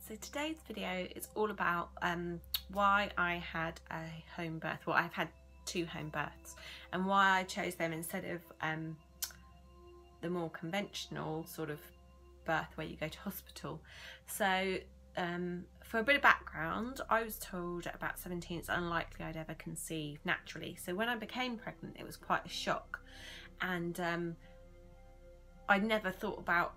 So today's video is all about why I had a home birth. Well, I've had 2 home births, and why I chose them instead of the more conventional sort of birth where you go to hospital. So for a bit of background, I was told at about 17 it's unlikely I'd ever conceive naturally. So when I became pregnant, it was quite a shock, and I'd never thought about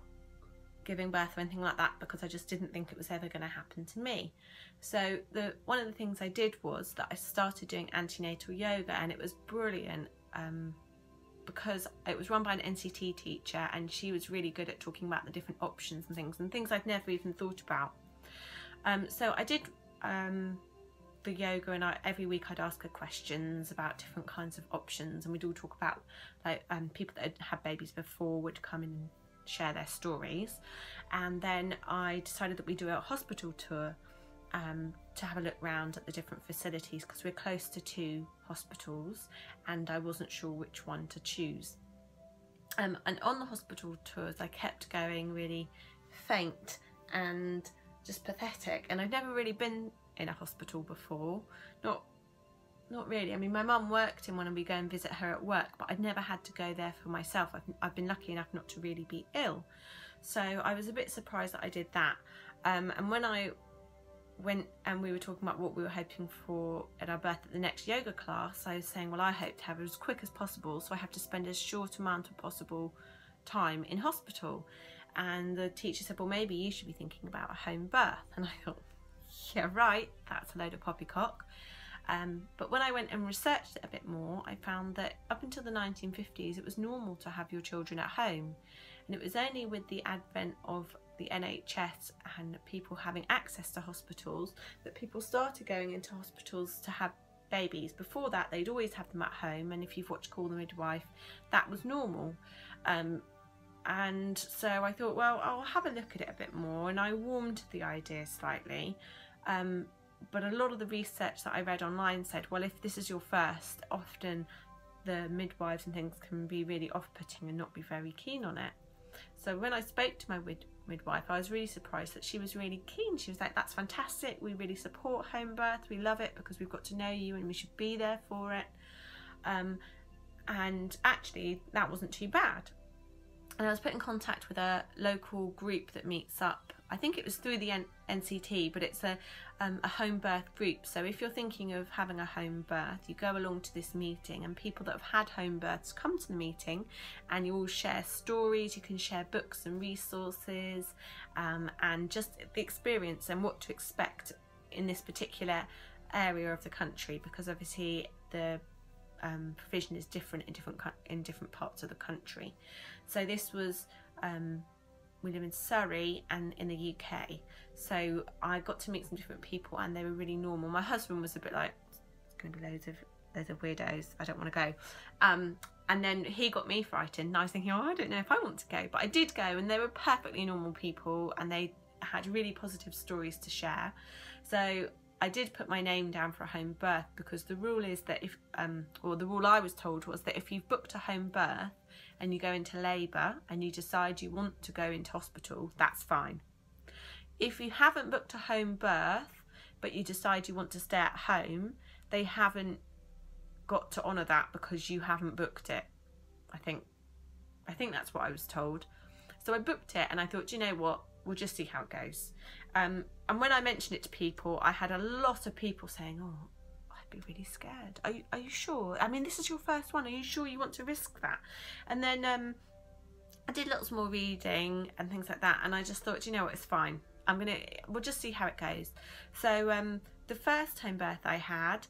giving birth or anything like that because I just didn't think it was ever going to happen to me. So one of the things I did was that I started doing antenatal yoga, and it was brilliant because it was run by an NCT teacher, and she was really good at talking about the different options and things I'd never even thought about. So I did the yoga, and every week I'd ask her questions about different kinds of options, and we'd all talk about like people that had had babies before would come in and share their stories. And then I decided that we'd do a hospital tour to have a look round at the different facilities, because we're close to 2 hospitals and I wasn't sure which one to choose. And on the hospital tours I kept going really faint and just pathetic, and I've never really been in a hospital before, not really. I mean, my mum worked in one and we go and visit her at work, but I'd never had to go there for myself. I've been lucky enough not to really be ill, so I was a bit surprised that I did that. And when I went and we were talking about what we were hoping for at our birth at the next yoga class, I was saying, well, I hope to have it as quick as possible, so I have to spend as short amount of possible time in hospital. And the teacher said, well, maybe you should be thinking about a home birth. And I thought, yeah, right, that's a load of poppycock. But when I went and researched it a bit more, I found that up until the 1950s it was normal to have your children at home, and it was only with the advent of the NHS and people having access to hospitals that people started going into hospitals to have babies. Before that they'd always have them at home, and if you've watched Call the Midwife, that was normal. And so I thought, well, I'll have a look at it a bit more, and I warmed to the idea slightly. But a lot of the research that I read online said, well, if this is your first, often the midwives and things can be really off-putting and not be very keen on it. So when I spoke to my midwife, I was really surprised that she was really keen. She was like, that's fantastic, we really support home birth, we love it because we've got to know you and we should be there for it. And actually that wasn't too bad. And I was put in contact with a local group that meets up, I think it was through the NCT, but it's a home birth group. So if you're thinking of having a home birth, you go along to this meeting, and people that have had home births come to the meeting, and you all share stories, you can share books and resources, and just the experience and what to expect in this particular area of the country, because obviously the provision is different in different parts of the country. So this was we live in Surrey and in the UK, so I got to meet some different people and they were really normal. My husband was a bit like, it's going to be loads of weirdos, I don't want to go. And then he got me frightened, and I was thinking, oh, I don't know if I want to go, but I did go, and they were perfectly normal people and they had really positive stories to share. So I did put my name down for a home birth, because the rule is that if, or the rule I was told was that if you've booked a home birth and you go into labour and you decide you want to go into hospital, that's fine. If you haven't booked a home birth but you decide you want to stay at home, they haven't got to honour that because you haven't booked it. I think that's what I was told. So I booked it, and I thought, you know what, we'll just see how it goes. And when I mentioned it to people, I had a lot of people saying, oh, I'd be really scared. Are you sure? I mean, this is your first one. Are you sure you want to risk that? And then I did lots more reading and things like that, and I just thought, you know what, it's fine. We'll just see how it goes. So the first home birth I had,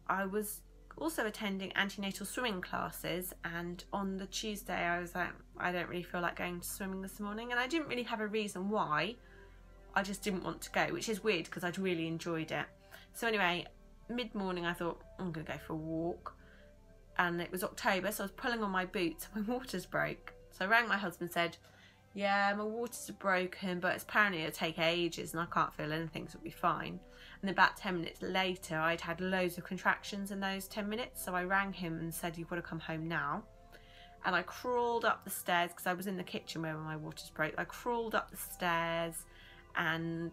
I was also attending antenatal swimming classes, and on the Tuesday I was like, I don't really feel like going to swimming this morning, and I didn't really have a reason why. I just didn't want to go, which is weird because I'd really enjoyed it. So anyway, mid-morning I thought, I'm going to go for a walk, and it was October, so I was pulling on my boots and my waters broke. So I rang my husband and said, yeah, my waters are broken, but it's apparently it'll take ages and I can't feel anything, so it'll be fine. And about 10 minutes later I'd had loads of contractions in those 10 minutes, so I rang him and said, you've got to come home now. And I crawled up the stairs, because I was in the kitchen where my waters broke. I crawled up the stairs and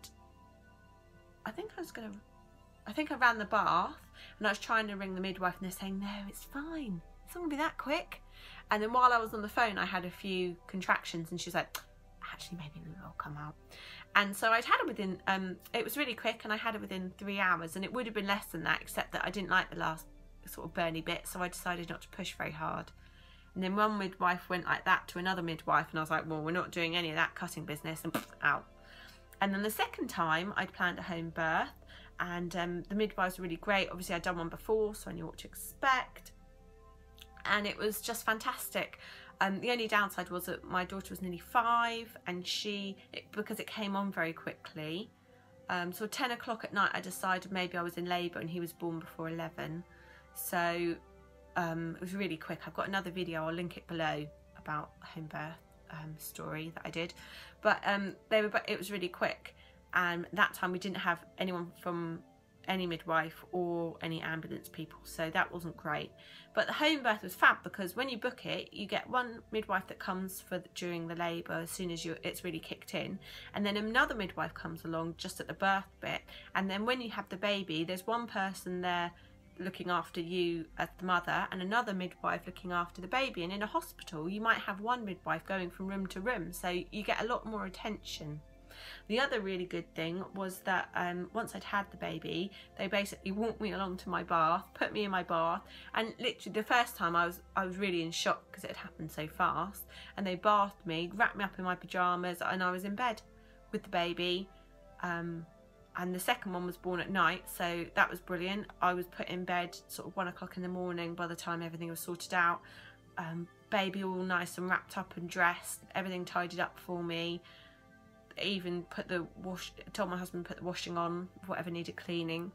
I think I ran the bath and I was trying to ring the midwife and they're saying, no, it's fine. It's not gonna be that quick. And then while I was on the phone, I had a few contractions and she was like, actually, maybe it will come out. And so I'd had it within, it was really quick and I had it within 3 hours, and it would have been less than that, except that I didn't like the last sort of burny bit. So I decided not to push very hard. And then one midwife went like that to another midwife and I was like, well, we're not doing any of that cutting business, and out. And then the second time I'd planned a home birth, and the midwives were really great. Obviously I'd done one before, so I knew what to expect. And it was just fantastic. The only downside was that my daughter was nearly 5, and because it came on very quickly. So 10 o'clock at night I decided maybe I was in labour, and he was born before 11. So it was really quick. I've got another video, I'll link it below, about a home birth story that I did. But it was really quick, and that time we didn't have anyone from any midwife or any ambulance people, so that wasn't great. But the home birth was fab, because when you book it, you get one midwife that comes during the labour as soon as it's really kicked in, and then another midwife comes along just at the birth bit, and then when you have the baby, there's one person there looking after you as the mother and another midwife looking after the baby. And in a hospital you might have one midwife going from room to room, so you get a lot more attention. The other really good thing was that once I'd had the baby, they basically walked me along to my bath, put me in my bath, and literally the first time I was really in shock because it had happened so fast, and they bathed me, wrapped me up in my pyjamas, and I was in bed with the baby. And the second one was born at night, so that was brilliant. I was put in bed sort of 1 o'clock in the morning by the time everything was sorted out. Baby all nice and wrapped up and dressed, everything tidied up for me. Even told my husband to put the washing on, whatever needed cleaning.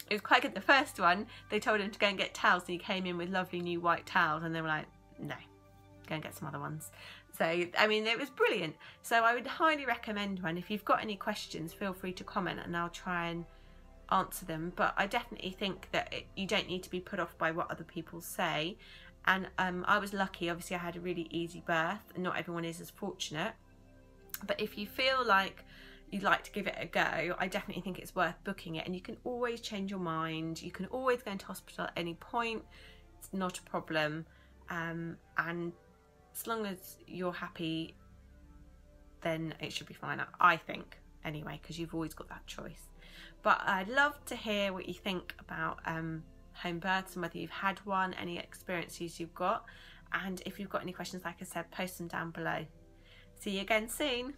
It was quite good. The first one, they told him to go and get towels, and he came in with lovely new white towels, and they were like, no, go and get some other ones. So, I mean, it was brilliant. So I would highly recommend one. If you've got any questions, feel free to comment and I'll try and answer them. But I definitely think that you don't need to be put off by what other people say. And I was lucky. Obviously, I had a really easy birth, and not everyone is as fortunate. But if you feel like you'd like to give it a go, I definitely think it's worth booking it. And you can always change your mind. You can always go into hospital at any point. It's not a problem. And as long as you're happy, then it should be fine, I think, anyway, because you've always got that choice. But I'd love to hear what you think about home births, and whether you've had one, any experiences you've got. And if you've got any questions, like I said, post them down below. See you again soon.